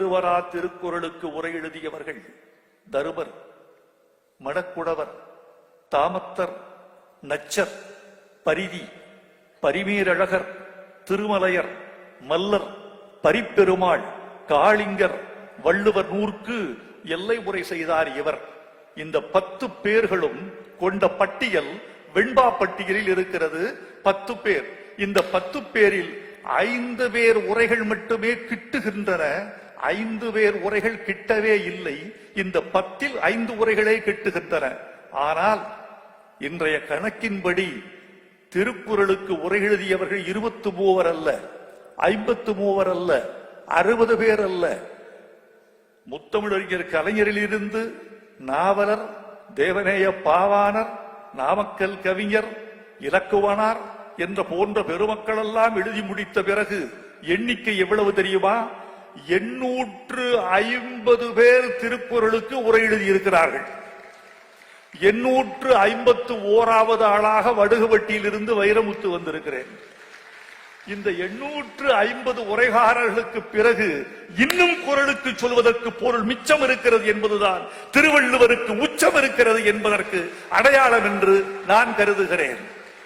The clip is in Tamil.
வள்ளுவரா திருக்குறளுக்கு உரை எழுதியவர்கள் தருமர், மடக்குடவர், தாமத்தர், நச்சர், பரிதி, பரிமேரழகர், திருமலையர், மல்லர், பரிப்பெருமாள், காளிங்கர், வள்ளுவர் நூற்கு எல்லை உரை செய்தார் இவர். இந்த 10 பேர்களும் கொண்ட பட்டியல் வெண்பா பட்டியலில் இருக்கிறது. 10 பேர். இந்த 10 பேரில் 5 பேர் உரைகள் மட்டுமே கிட்டுகின்றன. 5 பேர் உரைகள் கிட்டவே இல்லை. இந்த 10ல் 5 உரைகளே கிட்டுகின்றன. ஆனால் இன்றைய கணக்கின்படி திருக்குறளுக்கு உரை எழுதியவர்கள் 23 அல்ல, 53 அல்ல, 60 பேர் அல்ல. முத்தமிழறிஞர் கலைஞரிலிருந்து நாவலர், தேவநேய பாவாணர், நாமக்கல் கவிஞர், இலக்குவனார் என்ற போன்ற பெருமக்கள் எல்லாம் எழுதி முடித்த பிறகு எண்ணிக்கை எவ்வளவு தெரியுமா? 850 பேர் திருக்குறளுக்கு உரை எழுதியிருக்கிறார்கள். 851வது ஆளாக வடுகுவட்டியிலிருந்து வைரமுத்து வந்திருக்கிறேன். இந்த 850 உரைகாரர்களுக்கு பிறகு இன்னும் குறளுக்கு சொல்வதற்கு பொருள் மிச்சம் இருக்கிறது என்பதுதான் திருவள்ளுவருக்கு உச்சம் இருக்கிறது என்பதற்கு அடையாளம் என்று நான் கருதுகிறேன்.